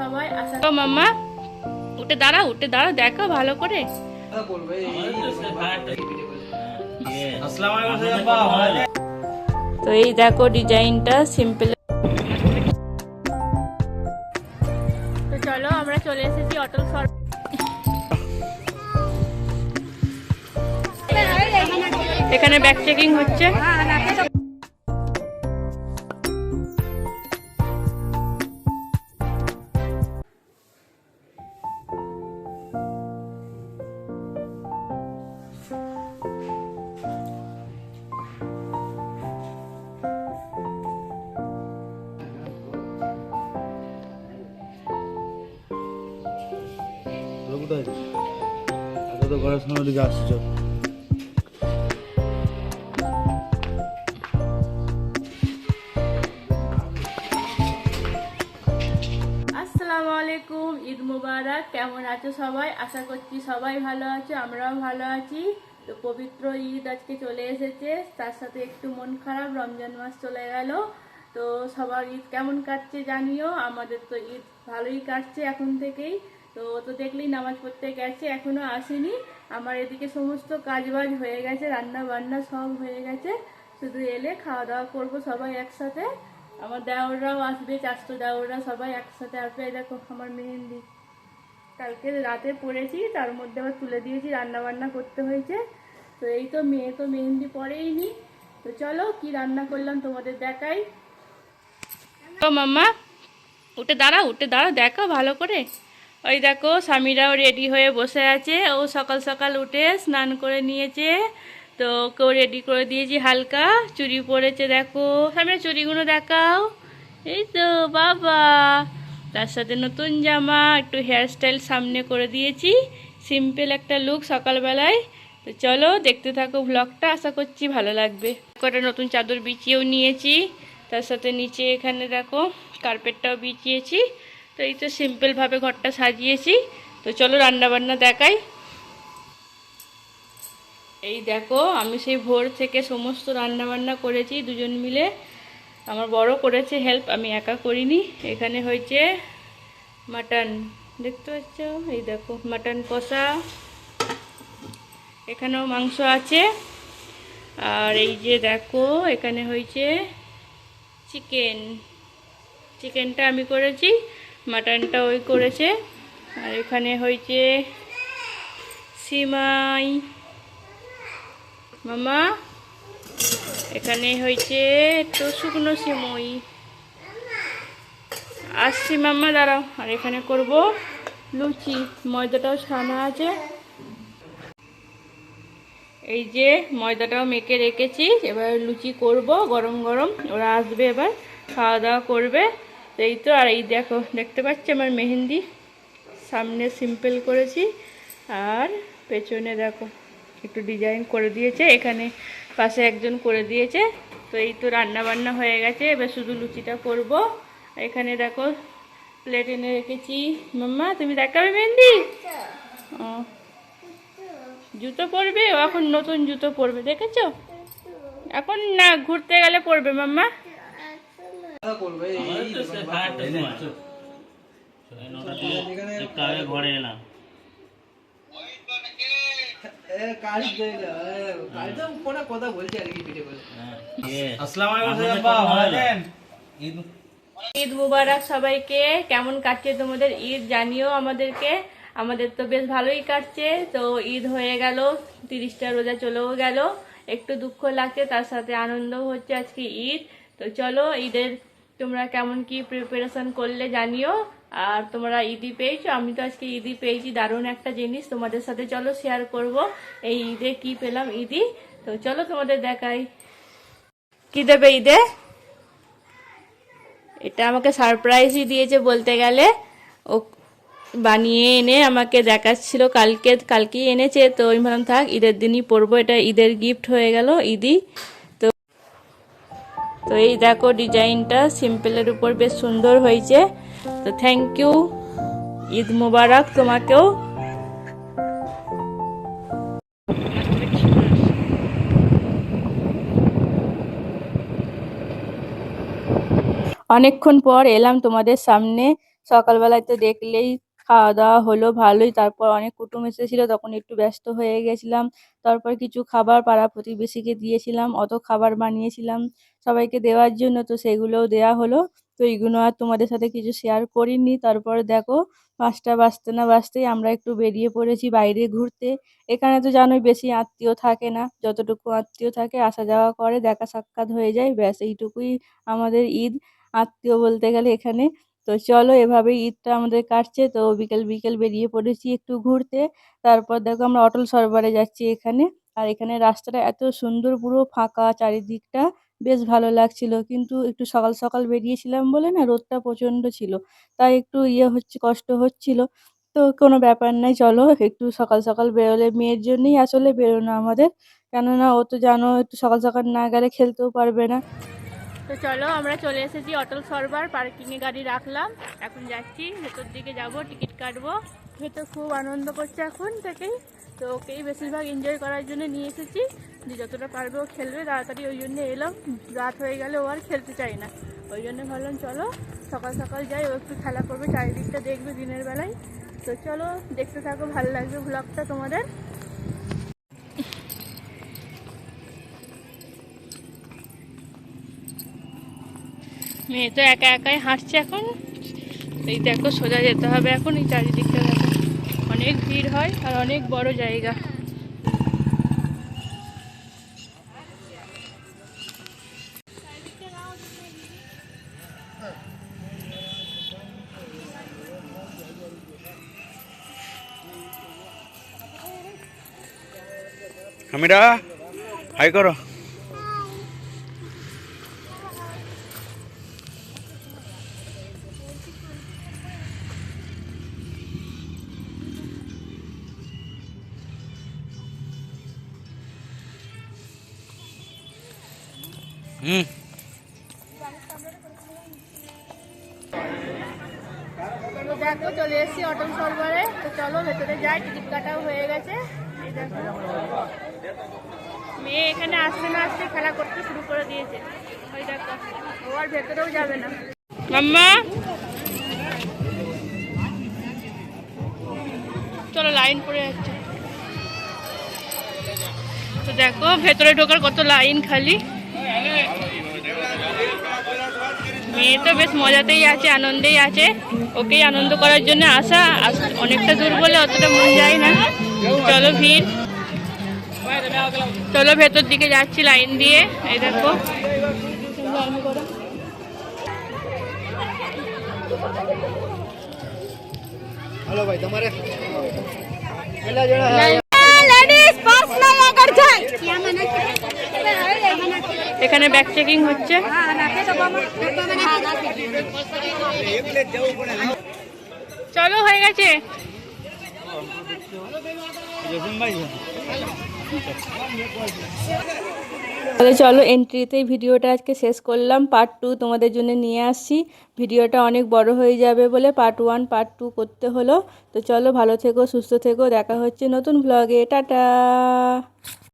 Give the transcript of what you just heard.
সবাই আশা ও মাম্মা উঠে দাঁড়াও দেখো ভালো করে। তো এই দেখো ডিজাইনটা সিম্পল। তো চলো আমরা চলে এসেছি অটল সর। এখানে ব্যাগ চেকিং হচ্ছে। তো ঘরের সামনে দিকে আসছো। আসসালামু আলাইকুম, ঈদ মুবারক। কেমন আছো সবাই? আশা করছি সবাই ভালো আছো, আমরাও ভালো আছি। তো পবিত্র ঈদ আজকে চলে এসেছে, তার সাথে একটু মন খারাপ, রমজান মাস চলে গেল। তো সবার ঈদ কেমন কাটছে জানিও। আমাদের তো ঈদ ভালোই কাটছে এখন থেকেই। তো দেখলেই নামাজ পড়তে গেছে, এখনো আসেনি। আমার এদিকে সমস্ত কাজবাজ হয়ে গেছে, রান্না বান্না সব হয়ে গেছে, শুধু এলে খাওয়া দাওয়া করবো সবাই একসাথে। আমার দেওররাও আসবে, চাচতো দেওররা সবাই একসাথে আসবে। দেখো আমার মেহেন্দি কালকে রাতে পড়েছি, তার মধ্যে আবার তুলে দিয়েছি, রান্না বান্না করতে হয়েছে। তো এই তো মেয়ে তো মেহেন্দি পরেই নি। তো চলো কি রান্না করলাম তোমাদের দেখাই। ও মাম্মা উঠে দাঁড়াও দেখো ভালো করে। ওই দেখো স্বামীরাও রেডি হয়ে বসে আছে। ও সকাল সকাল উঠে স্নান করে নিয়েছে, তো ওকেও রেডি করে দিয়েছি। হালকা চুড়ি পরেছে, দেখো স্বামীরা চুড়িগুলো দেখাও। এই তো বাবা, তার সাথে নতুন জামা, একটু হেয়ারস্টাইল সামনে করে দিয়েছি, সিম্পল একটা লুক সকালবেলায়। তো চলো দেখতে থাকো ব্লগটা, আশা করছি ভালো লাগবে। কটা নতুন চাদর বিছিয়েও নিয়েছি, তার সাথে নিচে এখানে দেখো কার্পেটটাও বিছিয়েছি। তো এই তো সিম্পলভাবে ঘরটা সাজিয়েছি। তো চলো রান্নাবান্না দেখাই। এই দেখো আমি সেই ভোর থেকে সমস্ত রান্নাবান্না করেছি দুজন মিলে। আমার বড় করেছে হেল্প, আমি একা করিনি। এখানে হয়েছে মাটন, দেখতে পাচ্ছ? এই দেখো মাটন কষা, এখানেও মাংস আছে। আর এই যে দেখো এখানে হয়েছে চিকেনটা আমি করেছি, মাটনটা ওই করেছে। আর এখানে হয়েছে সিমাই মামা, এখানে হয়েছে একটু শুকনো সিমই। আসছি মাম্মা দাঁড়াও। আর এখানে করব লুচি, ময়দাটাও ছানা আছে। এই যে ময়দাটাও মেখে রেখেছি, এবার লুচি করব গরম গরম। ওরা আসবে এবার খাওয়া দাওয়া করবে। এই তো। আর এই দেখো দেখতে পাচ্ছি আমার মেহেন্দি সামনে সিম্পল করেছি, আর পেছনে দেখো একটু ডিজাইন করে দিয়েছে, এখানে পাশে একজন করে দিয়েছে। তো এই তো রান্না বান্না হয়ে গেছে, এবার শুধু লুচিটা করব। এখানে দেখো প্লেট এনে রেখেছি। মাম্মা তুমি দেখাবে মেহেন্দি? ও জুতো পরবে, ও এখন নতুন জুতো পরবে, দেখেছো? এখন না, ঘুরতে গেলে পরবে মাম্মা। ঘরে এলাম। ঈদ মুবারক সবাইকে। কেমন কাটছে তোমাদের ঈদ জানিও আমাদেরকে। আমাদের তো বেশ ভালোই কাটছে। তো ঈদ হয়ে গেল, 30টা রোজা চলেও গেল, একটু দুঃখ লাগছে, তার সাথে আনন্দও হচ্ছে। আজকে ঈদ। তো চলো ঈদের তোমরা কেমন কি প্রিপারেশন করলে জানিও। আর তোমরা ঈদই পেয়েছো, আমি তো আজকে ঈদই পেয়েছি। দারুণ একটা জিনিস তোমাদের সাথে চলো শেয়ার করব, এই ঈদে কি পেলাম ঈদই। তো চলো তোমাদের দেখাই কি দেবে ঈদে। এটা আমাকে সারপ্রাইজই দিয়েছে বলতে গেলে। ও বানিয়ে এনে আমাকে দেখাচ্ছিল, কালকেই এনেছে। তো আমি ভাবলাম থাক ঈদের দিনই পরবো, এটা ঈদের গিফট হয়ে গেল ঈদই। তো তো এই দেখো ডিজাইনটা সিম্পলের উপর বেশ সুন্দর হয়েছে। তো থ্যাংক ইউ, ঈদ মুবারক তোমাকেও। অনেকক্ষণ পর এলাম তোমাদের সামনে। সকালবেলায় তো দেখলেই খাওয়া দাওয়া হলো ভালোই। তারপর অনেক কুটুম এসেছিল, তখন একটু ব্যস্ত হয়ে গেছিলাম। তারপর কিছু খাবার পাড়া প্রতিবেশীকে দিয়েছিলাম, অত খাবার বানিয়েছিলাম সবাইকে দেওয়ার জন্য, তো সেগুলোও দেওয়া হলো। তো এইগুলো আর তোমাদের সাথে কিছু শেয়ার করিনি। তারপরে দেখো 5টা বাজতে না বাজতেই আমরা একটু বেরিয়ে পড়েছি বাইরে ঘুরতে। এখানে তো জানোই বেশি আত্মীয় থাকে না, যতটুকু আত্মীয় থাকে আসা যাওয়া করে, দেখা সাক্ষাৎ হয়ে যায়, ব্যাস এইটুকুই আমাদের ঈদ। আত্মীয় বলতে গেলে এখানে। তো চলো এভাবেই ঈদটা আমাদের কাটছে। তো বিকেল বিকেল বেরিয়ে পড়েছি একটু ঘুরতে। তারপর দেখো আমরা অটল সরোবরে যাচ্ছি এখানে। আর এখানে রাস্তাটা এত সুন্দর, পুরো ফাঁকা চারিদিকটা, বেশ ভালো লাগছিল। কিন্তু একটু সকাল সকাল বেরিয়েছিলাম বলে না, রোদটা প্রচণ্ড ছিল, তাই একটু কষ্ট হচ্ছিল। তো কোনো ব্যাপার নাই, চলো একটু সকাল সকাল বেরোলে, মেয়ের জন্যই আসলে বেরোনো আমাদের। কেননা ও তো জানো একটু সকাল সকাল না গেলে খেলতেও পারবে না। তো চলো আমরা চলে এসেছি অটল সরোবর, পার্কিংয়ে গাড়ি রাখলাম, এখন যাচ্ছি ভেতর দিকে, যাব টিকিট কাটবো। ভেতর খুব আনন্দ করছে এখন থেকেই, তো ওকেই বেশিরভাগ এনজয় করার জন্য নিয়ে এসেছি, যে যতটা পারবে ও খেলবে তাড়াতাড়ি, ওই জন্য এলাম। রাত হয়ে গেলে ও আর খেলতে চায় না, ওই জন্য ভাবলাম চলো সকাল সকাল যাই, ও একটু খেলা করবে, চারিদিকটা দেখবে দিনের বেলায়। তো চলো দেখতে থাকো, ভালো লাগবে ব্লগটা তোমাদের। মেয়ে তো একা একাই হাঁটছে এখন। এই দেখো সোজা যেতে হবে এখন, এই চারিদিকটা দেখো অনেক ভিড় হয় আর অনেক বড় জায়গা। আমিরা হাই করো। হুম। দেখো চলে এসেছি অটল সরোবরে। তো চলো ভেতরে যাই, টিকিট কাটাও হয়ে গেছে। এই দেখো মেয়ে এখানে আসতে না আসতে খেলা করতে শুরু করে দিয়েছে, ওই দেখো ও আর ভেতরেও যাবে না। মাম্মা চলো, লাইন পড়ে যাচ্ছে। তো দেখো ভেতরে ঢোকার কত লাইন খালি। মেয়ে তো বেশ মজাতেই আছে, আনন্দেই আছে, ওকেই আনন্দ করার জন্য আসা। অনেকটা দূর বলে অতটা মন যায় না। চলো ভিড়, চলো ভেতর দিকে যাচ্ছি লাইন দিয়ে। এই দেখো हेलो भाई तुम्हारे এখানে ব্যাগ চেকিং হচ্ছে। চলো হয়ে গেছে। তাহলে চলো এন্ট্রিতেই ভিডিওটা আজকে শেষ করলাম। পার্ট 2 তোমাদের জন্য নিয়ে আসছি। ভিডিওটা অনেক বড় হয়ে যাবে বলে পার্ট 1 পার্ট 2 করতে হলো। তো চলো ভালো থেকো, সুস্থ থেকো, দেখা হচ্ছে নতুন ব্লগে। টাটা।